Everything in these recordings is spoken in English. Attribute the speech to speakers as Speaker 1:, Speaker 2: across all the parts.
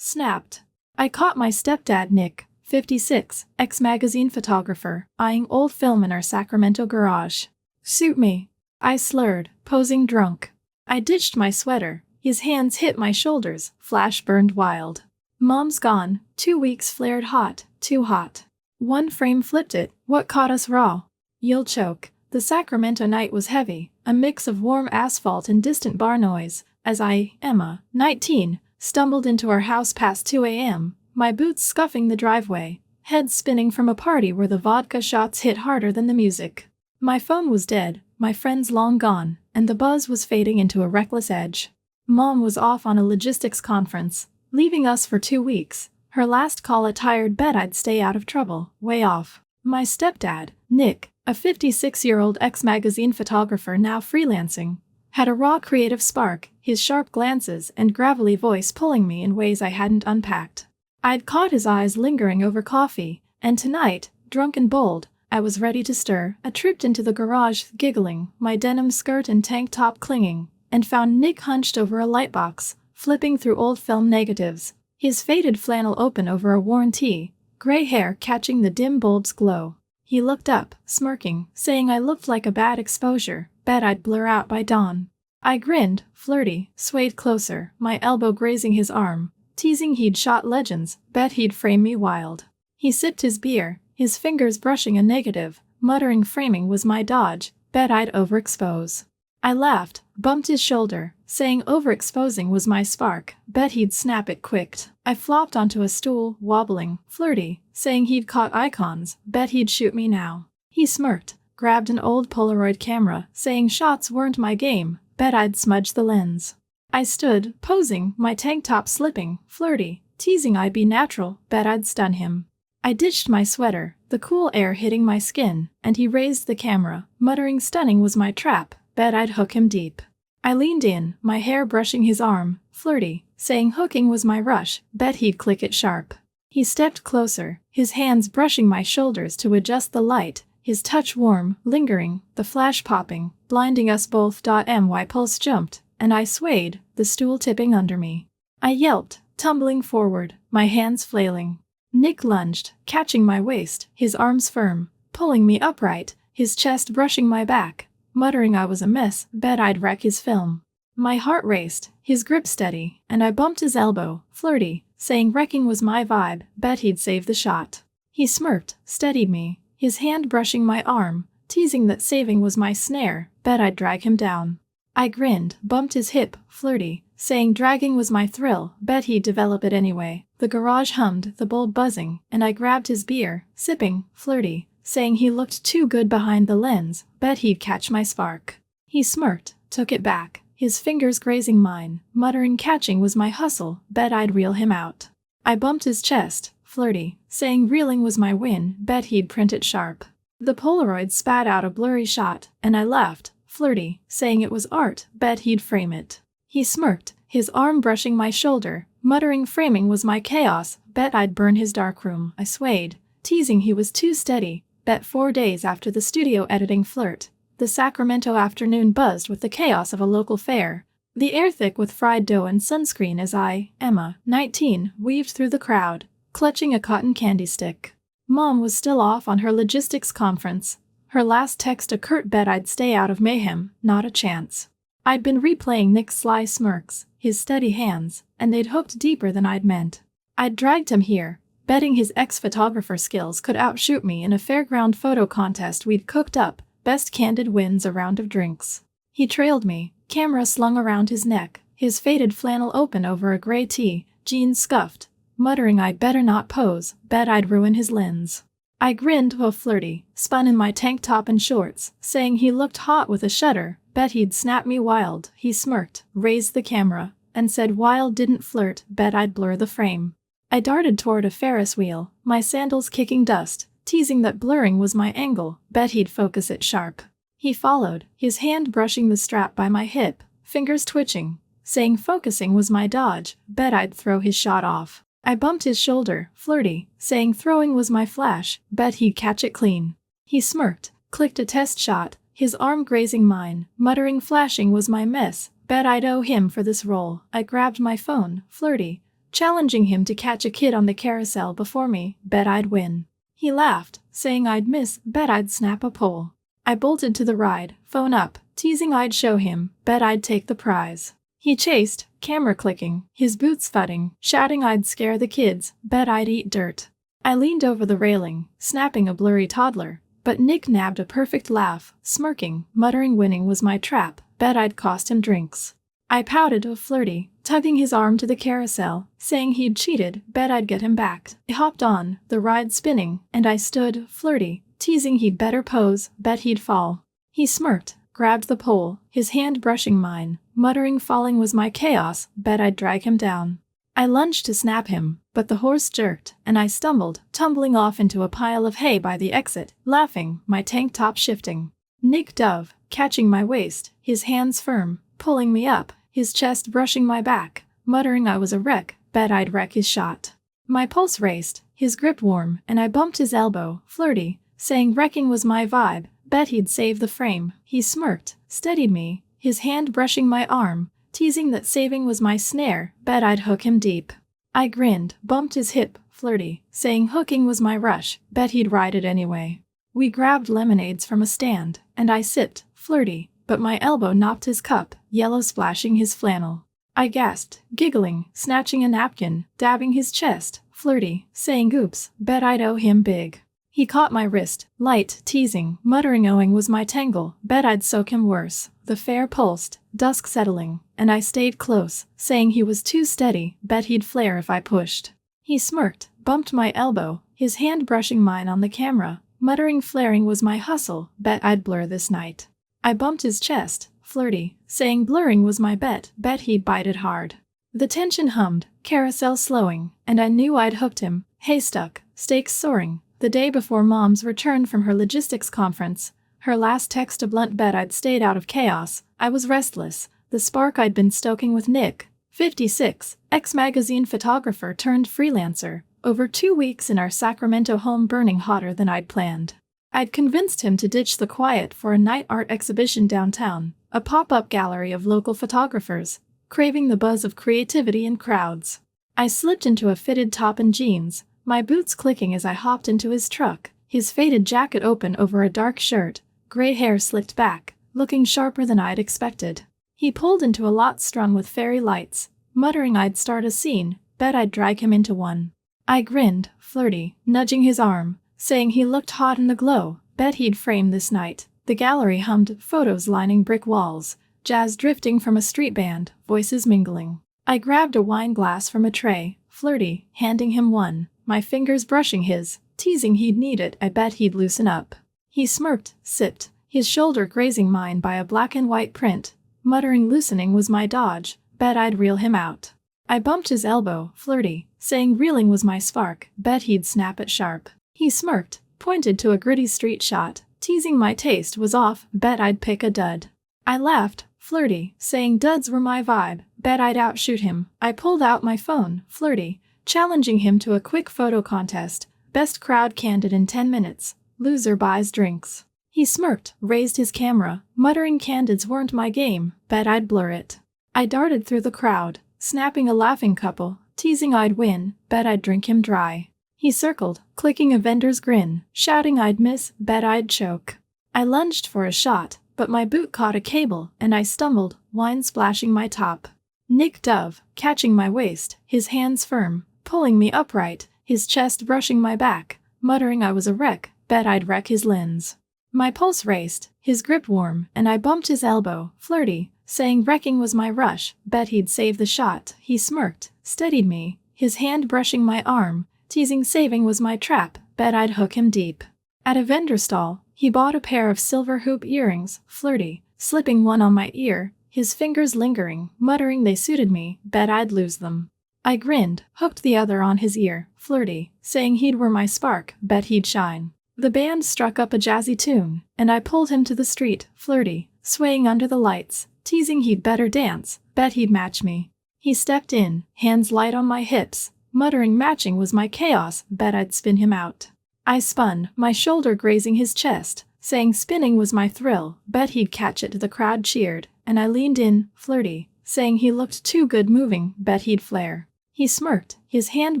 Speaker 1: Snapped. I caught my stepdad Nick, 56, ex-magazine photographer, eyeing old film in our Sacramento garage. "Suit me," I slurred, posing drunk. I ditched my sweater. His hands hit my shoulders, flash burned wild. "Mom's gone." 2 weeks flared hot, too hot. One frame flipped it. What caught us raw? You'll choke. The Sacramento night was heavy, a mix of warm asphalt and distant bar noise, as I, Emma, 19, stumbled into our house past 2 a.m., my boots scuffing the driveway, head spinning from a party where the vodka shots hit harder than the music. My phone was dead, my friends long gone, and the buzz was fading into a reckless edge. Mom was off on a logistics conference, leaving us for 2 weeks. Her last call a tired bet I'd stay out of trouble, way off. My stepdad, Nick, a 56-year-old ex-magazine photographer now freelancing, had a raw creative spark, his sharp glances and gravelly voice pulling me in ways I hadn't unpacked. I'd caught his eyes lingering over coffee, and tonight, drunk and bold, I was ready to stir. I tripped into the garage, giggling, my denim skirt and tank top clinging, and found Nick hunched over a lightbox, flipping through old film negatives, his faded flannel open over a worn tee, gray hair catching the dim bulb's glow. He looked up, smirking, saying I looked like a bad exposure, bet I'd blur out by dawn. I grinned, flirty, swayed closer, my elbow grazing his arm, teasing he'd shot legends, bet he'd frame me wild. He sipped his beer, his fingers brushing a negative, muttering framing was my dodge, bet I'd overexpose. I laughed, bumped his shoulder, saying overexposing was my spark, bet he'd snap it quick. I flopped onto a stool, wobbling, flirty, saying he'd caught icons, bet he'd shoot me now. He smirked, grabbed an old Polaroid camera, saying shots weren't my game, bet I'd smudge the lens. I stood, posing, my tank top slipping, flirty, teasing I'd be natural, bet I'd stun him. I ditched my sweater, the cool air hitting my skin, and he raised the camera, muttering stunning was my trap, bet I'd hook him deep. I leaned in, my hair brushing his arm, flirty, saying hooking was my rush, bet he'd click it sharp. He stepped closer, his hands brushing my shoulders to adjust the light, his touch warm, lingering, the flash popping, blinding us both. My pulse jumped, and I swayed, the stool tipping under me. I yelped, tumbling forward, my hands flailing. Nick lunged, catching my waist, his arms firm, pulling me upright, his chest brushing my back, muttering I was a mess, bet I'd wreck his film. My heart raced, his grip steady, and I bumped his elbow, flirty, saying wrecking was my vibe, bet he'd save the shot. He smirked, steadied me, his hand brushing my arm, teasing that saving was my snare, bet I'd drag him down. I grinned, bumped his hip, flirty, saying dragging was my thrill, bet he'd develop it anyway. The garage hummed, the bulb buzzing, and I grabbed his beer, sipping, flirty, saying he looked too good behind the lens, bet he'd catch my spark. He smirked, took it back, his fingers grazing mine, muttering catching was my hustle, bet I'd reel him out. I bumped his chest, flirty, saying reeling was my win, bet he'd print it sharp. The Polaroid spat out a blurry shot, and I laughed, flirty, saying it was art, bet he'd frame it. He smirked, his arm brushing my shoulder, muttering framing was my chaos, bet I'd burn his darkroom. I swayed, teasing he was too steady, bet 4 days after the studio editing flirt, the Sacramento afternoon buzzed with the chaos of a local fair, the air thick with fried dough and sunscreen as I, Emma, 19, weaved through the crowd, clutching a cotton candy stick. Mom was still off on her logistics conference. Her last text a curt bet I'd stay out of mayhem, not a chance. I'd been replaying Nick's sly smirks, his steady hands, and they'd hooked deeper than I'd meant. I'd dragged him here, betting his ex-photographer skills could outshoot me in a fairground photo contest we'd cooked up, best candid wins a round of drinks. He trailed me, camera slung around his neck, his faded flannel open over a gray tee, jeans scuffed, muttering I'd better not pose, bet I'd ruin his lens. I grinned, flirty, spun in my tank top and shorts, saying he looked hot with a shudder, bet he'd snap me wild. He smirked, raised the camera, and said wild didn't flirt, bet I'd blur the frame. I darted toward a Ferris wheel, my sandals kicking dust, teasing that blurring was my angle, bet he'd focus it sharp. He followed, his hand brushing the strap by my hip, fingers twitching, saying focusing was my dodge, bet I'd throw his shot off. I bumped his shoulder, flirty, saying throwing was my flash, bet he'd catch it clean. He smirked, clicked a test shot, his arm grazing mine, muttering flashing was my mess, bet I'd owe him for this role. I grabbed my phone, flirty, challenging him to catch a kid on the carousel before me, bet I'd win. He laughed, saying I'd miss, bet I'd snap a pole. I bolted to the ride, phone up, teasing I'd show him, bet I'd take the prize. He chased, camera clicking, his boots thudding, shouting I'd scare the kids, bet I'd eat dirt. I leaned over the railing, snapping a blurry toddler, but Nick nabbed a perfect laugh, smirking, muttering winning was my trap, bet I'd cost him drinks. I pouted a flirty, tugging his arm to the carousel, saying he'd cheated, bet I'd get him back. I hopped on, the ride spinning, and I stood, flirty, teasing he'd better pose, bet he'd fall. He smirked, grabbed the pole, his hand brushing mine, muttering falling was my chaos, bet I'd drag him down. I lunged to snap him, but the horse jerked, and I stumbled, tumbling off into a pile of hay by the exit, laughing, my tank top shifting. Nick dove, catching my waist, his hands firm, pulling me up, his chest brushing my back, muttering I was a wreck, bet I'd wreck his shot. My pulse raced, his grip warm, and I bumped his elbow, flirty, saying wrecking was my vibe, bet he'd save the frame. He smirked, steadied me, his hand brushing my arm, teasing that saving was my snare, bet I'd hook him deep. I grinned, bumped his hip, flirty, saying hooking was my rush, bet he'd ride it anyway. We grabbed lemonades from a stand, and I sipped, flirty, but my elbow knocked his cup, yellow splashing his flannel. I gasped, giggling, snatching a napkin, dabbing his chest, flirty, saying oops, bet I'd owe him big. He caught my wrist, light, teasing, muttering owing was my tangle, bet I'd soak him worse. The fair pulsed, dusk settling, and I stayed close, saying he was too steady, bet he'd flare if I pushed. He smirked, bumped my elbow, his hand brushing mine on the camera, muttering flaring was my hustle, bet I'd blur this night. I bumped his chest, flirty, saying blurring was my bet he'd bite it hard. The tension hummed, carousel slowing, and I knew I'd hooked him, hay stuck, stakes soaring. The day before Mom's return from her logistics conference, her last text a blunt bet I'd stayed out of chaos. I was restless, the spark I'd been stoking with Nick, 56, ex-magazine photographer turned freelancer, over 2 weeks in our Sacramento home burning hotter than I'd planned. I'd convinced him to ditch the quiet for a night art exhibition downtown, a pop-up gallery of local photographers, craving the buzz of creativity and crowds. I slipped into a fitted top and jeans, my boots clicking as I hopped into his truck, his faded jacket open over a dark shirt, gray hair slicked back, looking sharper than I'd expected. He pulled into a lot strung with fairy lights, muttering I'd start a scene, bet I'd drag him into one. I grinned, flirty, nudging his arm, saying he looked hot in the glow, bet he'd frame this night. The gallery hummed, photos lining brick walls, jazz drifting from a street band, voices mingling. I grabbed a wine glass from a tray, flirty, handing him one, my fingers brushing his, teasing he'd need it, I bet he'd loosen up. He smirked, sipped, his shoulder grazing mine by a black and white print, muttering loosening was my dodge, bet I'd reel him out. I bumped his elbow, flirty, saying reeling was my spark, bet he'd snap it sharp. He smirked, pointed to a gritty street shot, teasing my taste was off, bet I'd pick a dud. I laughed, flirty, saying duds were my vibe, bet I'd outshoot him. I pulled out my phone, flirty, challenging him to a quick photo contest, best crowd candid in 10 minutes, loser buys drinks. He smirked, raised his camera, muttering candids weren't my game, bet I'd blur it. I darted through the crowd, snapping a laughing couple, teasing I'd win, bet I'd drink him dry. He circled, clicking a vendor's grin, shouting I'd miss, bet I'd choke. I lunged for a shot, but my boot caught a cable, and I stumbled, wine splashing my top. Nick dove, catching my waist, his hands firm, pulling me upright, his chest brushing my back, muttering I was a wreck, bet I'd wreck his lens. My pulse raced, his grip warm, and I bumped his elbow, flirty, saying wrecking was my rush, bet he'd save the shot. He smirked, steadied me, his hand brushing my arm, teasing saving was my trap, bet I'd hook him deep. At a vendor stall, he bought a pair of silver hoop earrings, flirty, slipping one on my ear, his fingers lingering, muttering they suited me, bet I'd lose them. I grinned, hooked the other on his ear, flirty, saying he'd were my spark, bet he'd shine. The band struck up a jazzy tune, and I pulled him to the street, flirty, swaying under the lights, teasing he'd better dance, bet he'd match me. He stepped in, hands light on my hips, muttering matching was my chaos, bet I'd spin him out. I spun, my shoulder grazing his chest, saying spinning was my thrill, bet he'd catch it. The crowd cheered, and I leaned in, flirty, saying he looked too good moving, bet he'd flare. He smirked, his hand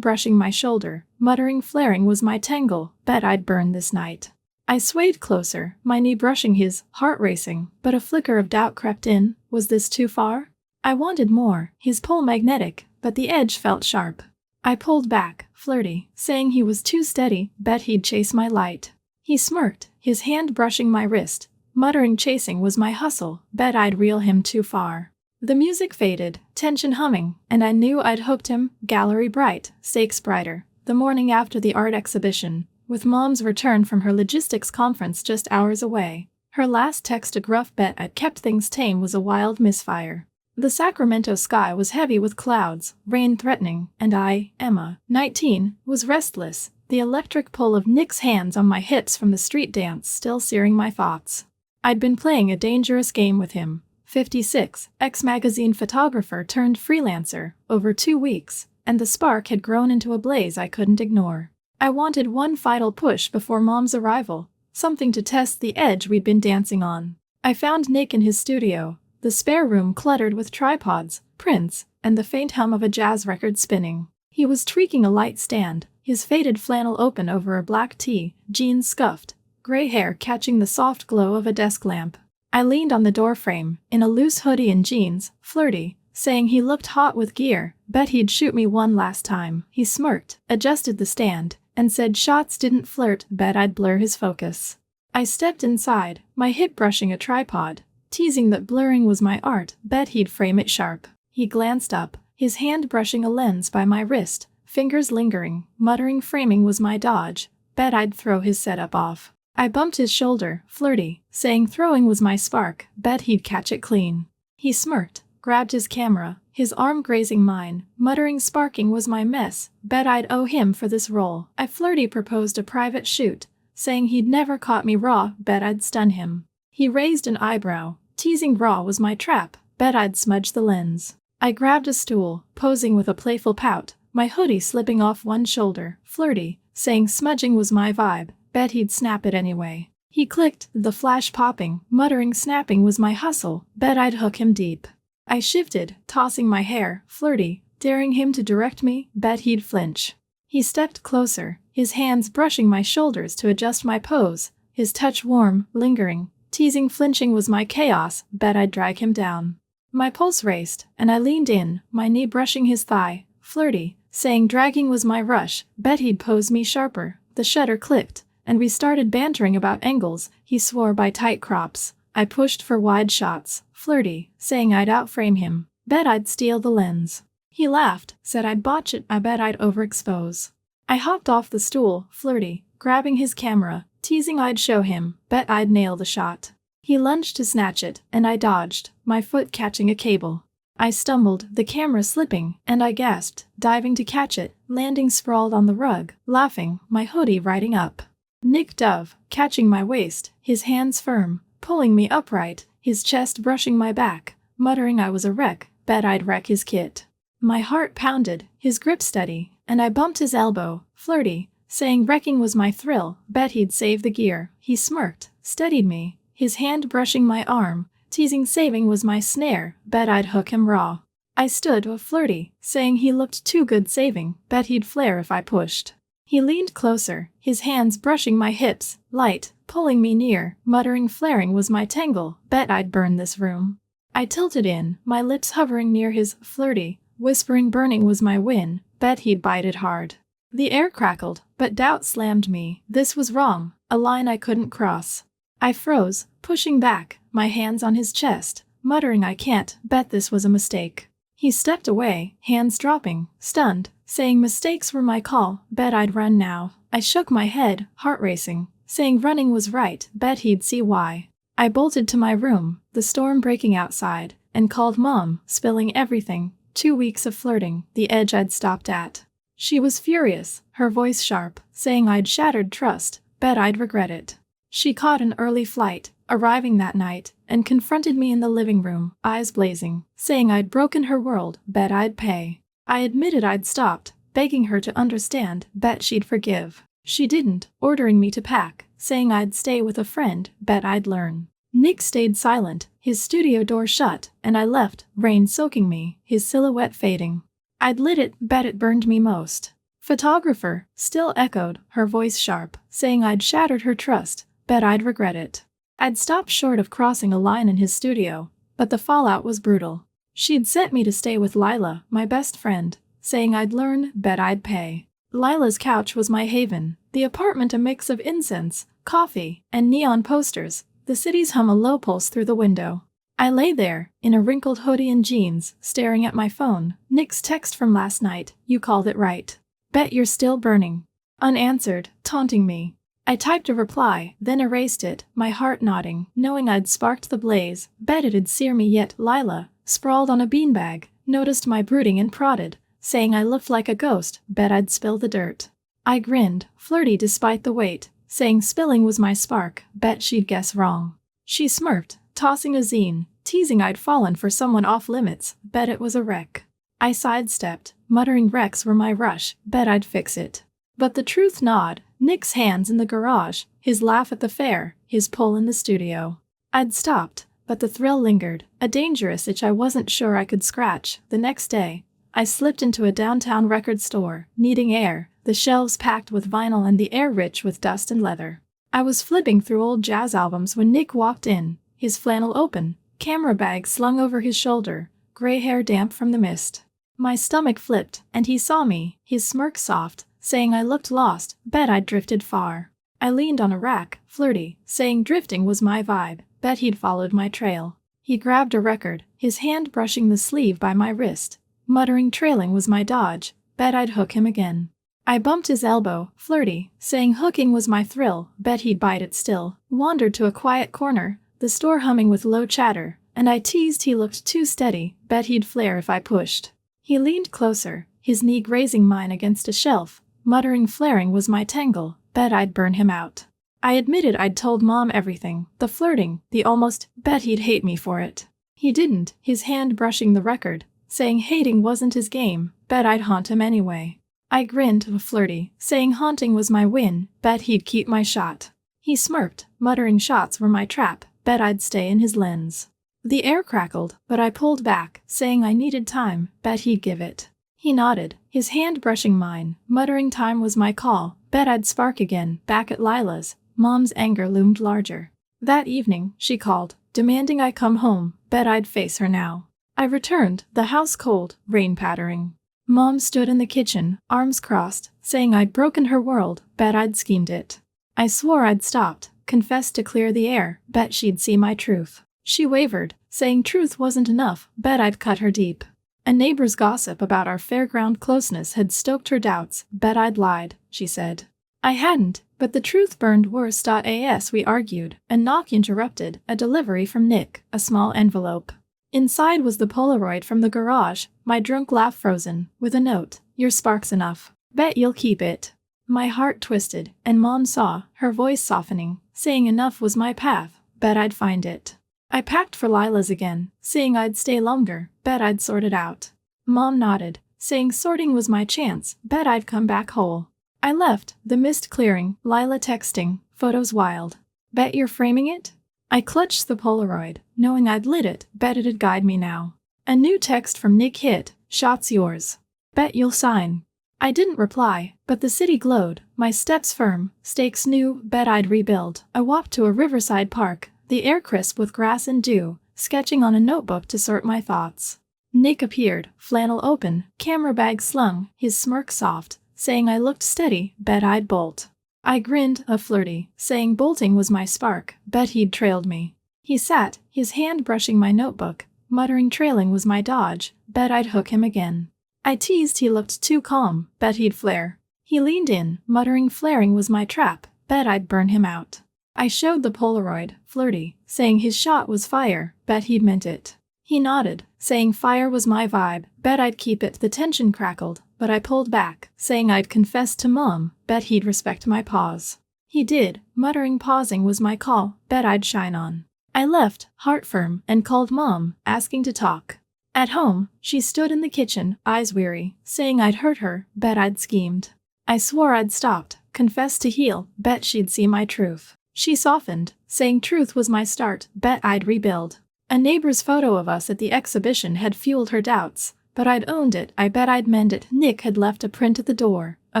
Speaker 1: brushing my shoulder, muttering flaring was my tangle, bet I'd burn this night. I swayed closer, my knee brushing his, heart racing, but a flicker of doubt crept in, was this too far? I wanted more, his pull magnetic, but the edge felt sharp. I pulled back, flirty, saying he was too steady, bet he'd chase my light. He smirked, his hand brushing my wrist, muttering chasing was my hustle, bet I'd reel him too far. The music faded, tension humming, and I knew I'd hooked him, gallery bright, stakes brighter. The morning after the art exhibition, with Mom's return from her logistics conference just hours away, her last text a gruff bet I'd kept things tame was a wild misfire. The Sacramento sky was heavy with clouds, rain threatening, and I, Emma, 19, was restless, the electric pull of Nick's hands on my hips from the street dance still searing my thoughts. I'd been playing a dangerous game with him, 56, ex-magazine photographer turned freelancer, over 2 weeks, and the spark had grown into a blaze I couldn't ignore. I wanted one final push before Mom's arrival, something to test the edge we'd been dancing on. I found Nick in his studio, the spare room cluttered with tripods, prints, and the faint hum of a jazz record spinning. He was tweaking a light stand, his faded flannel open over a black tee, jeans scuffed, gray hair catching the soft glow of a desk lamp. I leaned on the doorframe, in a loose hoodie and jeans, flirty, saying he looked hot with gear, bet he'd shoot me one last time. He smirked, adjusted the stand, and said shots didn't flirt, bet I'd blur his focus. I stepped inside, my hip brushing a tripod, teasing that blurring was my art, bet he'd frame it sharp. He glanced up, his hand brushing a lens by my wrist, fingers lingering, muttering framing was my dodge, bet I'd throw his setup off. I bumped his shoulder, flirty, saying throwing was my spark, bet he'd catch it clean. He smirked, grabbed his camera, his arm grazing mine, muttering sparking was my mess, bet I'd owe him for this role. I flirty proposed a private shoot, saying he'd never caught me raw, bet I'd stun him. He raised an eyebrow, teasing raw was my trap, bet I'd smudge the lens. I grabbed a stool, posing with a playful pout, my hoodie slipping off one shoulder, flirty, saying smudging was my vibe, bet he'd snap it anyway. He clicked, the flash popping, muttering snapping was my hustle, bet I'd hook him deep. I shifted, tossing my hair, flirty, daring him to direct me, bet he'd flinch. He stepped closer, his hands brushing my shoulders to adjust my pose, his touch warm, lingering, teasing flinching was my chaos, bet I'd drag him down. My pulse raced, and I leaned in, my knee brushing his thigh, flirty, saying dragging was my rush, bet he'd pose me sharper. The shutter clicked, and we started bantering about angles, he swore by tight crops. I pushed for wide shots, flirty, saying I'd outframe him, bet I'd steal the lens. He laughed, said I'd botch it, I bet I'd overexpose. I hopped off the stool, flirty, grabbing his camera, teasing I'd show him, bet I'd nail the shot. He lunged to snatch it, and I dodged, my foot catching a cable. I stumbled, the camera slipping, and I gasped, diving to catch it, landing sprawled on the rug, laughing, my hoodie riding up. Nick Dove, catching my waist, his hands firm, pulling me upright, his chest brushing my back, muttering I was a wreck, bet I'd wreck his kit. My heart pounded, his grip steady, and I bumped his elbow, flirty, saying wrecking was my thrill, bet he'd save the gear. He smirked, steadied me, his hand brushing my arm, teasing saving was my snare, bet I'd hook him raw. I stood, flirty, saying he looked too good saving, bet he'd flare if I pushed. He leaned closer, his hands brushing my hips, light, pulling me near, muttering flaring was my tangle, bet I'd burn this room. I tilted in, my lips hovering near his, flirty, whispering burning was my win, bet he'd bite it hard. The air crackled, but doubt slammed me, this was wrong, a line I couldn't cross. I froze, pushing back, my hands on his chest, muttering I can't, bet this was a mistake. He stepped away, hands dropping, stunned, saying mistakes were my call, bet I'd run now. I shook my head, heart racing, saying running was right, bet he'd see why. I bolted to my room, the storm breaking outside, and called Mom, spilling everything, 2 weeks of flirting, the edge I'd stopped at. She was furious, her voice sharp, saying I'd shattered trust, bet I'd regret it. She caught an early flight, arriving that night, and confronted me in the living room, eyes blazing, saying I'd broken her world, bet I'd pay. I admitted I'd stopped, begging her to understand, bet she'd forgive. She didn't, ordering me to pack, saying I'd stay with a friend, bet I'd learn. Nick stayed silent, his studio door shut, and I left, rain soaking me, his silhouette fading. I'd lit it, bet it burned me most. Photographer, still echoed, her voice sharp, saying I'd shattered her trust, bet I'd regret it. I'd stopped short of crossing a line in his studio, but the fallout was brutal. She'd sent me to stay with Lila, my best friend, saying I'd learn, bet I'd pay. Lila's couch was my haven, the apartment a mix of incense, coffee, and neon posters, the city's hum a low pulse through the window. I lay there, in a wrinkled hoodie and jeans, staring at my phone. Nick's text from last night, you called it right. Bet you're still burning. Unanswered, taunting me. I typed a reply, then erased it, my heart nodding, knowing I'd sparked the blaze, bet it'd sear me yet. Lila, sprawled on a beanbag, noticed my brooding and prodded, saying I looked like a ghost, bet I'd spill the dirt. I grinned, flirty despite the weight, saying spilling was my spark, bet she'd guess wrong. She smirked, tossing a zine, teasing I'd fallen for someone off limits, bet it was a wreck. I sidestepped, muttering wrecks were my rush, bet I'd fix it. But the truth gnawed, Nick's hands in the garage, his laugh at the fair, his pull in the studio. I'd stopped, but the thrill lingered, a dangerous itch I wasn't sure I could scratch. The next day, I slipped into a downtown record store, needing air, the shelves packed with vinyl and the air rich with dust and leather. I was flipping through old jazz albums when Nick walked in, his flannel open, camera bag slung over his shoulder, gray hair damp from the mist. My stomach flipped, and he saw me, his smirk soft, saying I looked lost, bet I'd drifted far. I leaned on a rack, flirty, saying drifting was my vibe, bet he'd followed my trail. He grabbed a record, his hand brushing the sleeve by my wrist, muttering trailing was my dodge, bet I'd hook him again. I bumped his elbow, flirty, saying hooking was my thrill, bet he'd bite it still, wandered to a quiet corner, the store humming with low chatter, and I teased he looked too steady, bet he'd flare if I pushed. He leaned closer, his knee grazing mine against a shelf, muttering flaring was my tangle, bet I'd burn him out. I admitted I'd told Mom everything, the flirting, the almost, bet he'd hate me for it. He didn't, his hand brushing the record, saying hating wasn't his game, bet I'd haunt him anyway. I grinned, flirty, saying haunting was my win, bet he'd keep my shot. He smirked, muttering shots were my trap, bet I'd stay in his lens. The air crackled, but I pulled back, saying I needed time, bet he'd give it. He nodded, his hand brushing mine, muttering time was my call, bet I'd spark again. Back at Lila's, Mom's anger loomed larger. That evening, she called, demanding I come home, bet I'd face her now. I returned, the house cold, rain pattering. Mom stood in the kitchen, arms crossed, saying I'd broken her world, bet I'd schemed it. I swore I'd stopped, confessed to clear the air, bet she'd see my truth. She wavered, saying truth wasn't enough, bet I'd cut her deep. A neighbor's gossip about our fairground closeness had stoked her doubts, bet I'd lied, she said. I hadn't, but the truth burned worse. As we argued, a knock interrupted, a delivery from Nick, a small envelope. Inside was the Polaroid from the garage, my drunk laugh frozen, with a note, your spark's enough, bet you'll keep it. My heart twisted, and Mom saw, her voice softening, saying enough was my path, bet I'd find it. I packed for Lila's again, saying I'd stay longer, bet I'd sort it out. Mom nodded, saying sorting was my chance, bet I'd come back whole. I left, the mist clearing, Lila texting, photos wild. Bet you're framing it? I clutched the Polaroid, knowing I'd lit it, bet it'd guide me now. A new text from Nick hit, shot's yours. Bet you'll sign. I didn't reply, but the city glowed, my steps firm, stakes new, bet I'd rebuild. I walked to a riverside park, the air crisp with grass and dew, sketching on a notebook to sort my thoughts. Nick appeared, flannel open, camera bag slung, his smirk soft, saying I looked steady, bet I'd bolt. I grinned, a flirty, saying bolting was my spark, bet he'd trailed me. He sat, his hand brushing my notebook, muttering trailing was my dodge, bet I'd hook him again. I teased he looked too calm, bet he'd flare. He leaned in, muttering flaring was my trap, bet I'd burn him out. I showed the Polaroid, flirty, saying his shot was fire, bet he'd meant it. He nodded, saying fire was my vibe, bet I'd keep it. The tension crackled, but I pulled back, saying I'd confess to Mom, bet he'd respect my pause. He did, muttering pausing was my call, bet I'd shine on. I left, heart firm, and called Mom, asking to talk. At home, she stood in the kitchen, eyes weary, saying I'd hurt her, bet I'd schemed. I swore I'd stopped, confessed to heal, bet she'd see my truth. She softened, saying truth was my start, bet I'd rebuild. A neighbor's photo of us at the exhibition had fueled her doubts, But I'd owned it, I bet I'd mend it. Nick had left a print at the door. A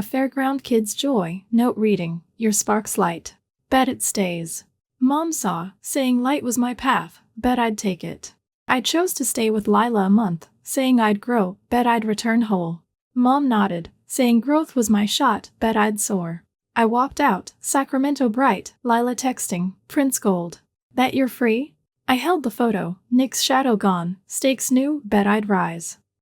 Speaker 1: fairground kid's joy, note reading, your spark's light. Bet it stays. Mom saw, saying light was my path, bet I'd take it. I chose to stay with Lila a month, saying I'd grow, bet I'd return whole. Mom nodded, saying growth was my shot, bet I'd soar. I walked out, Sacramento bright, Lila texting, Prince Gold. Bet you're free? I held the photo, Nick's shadow gone, stakes new, bet I'd rise.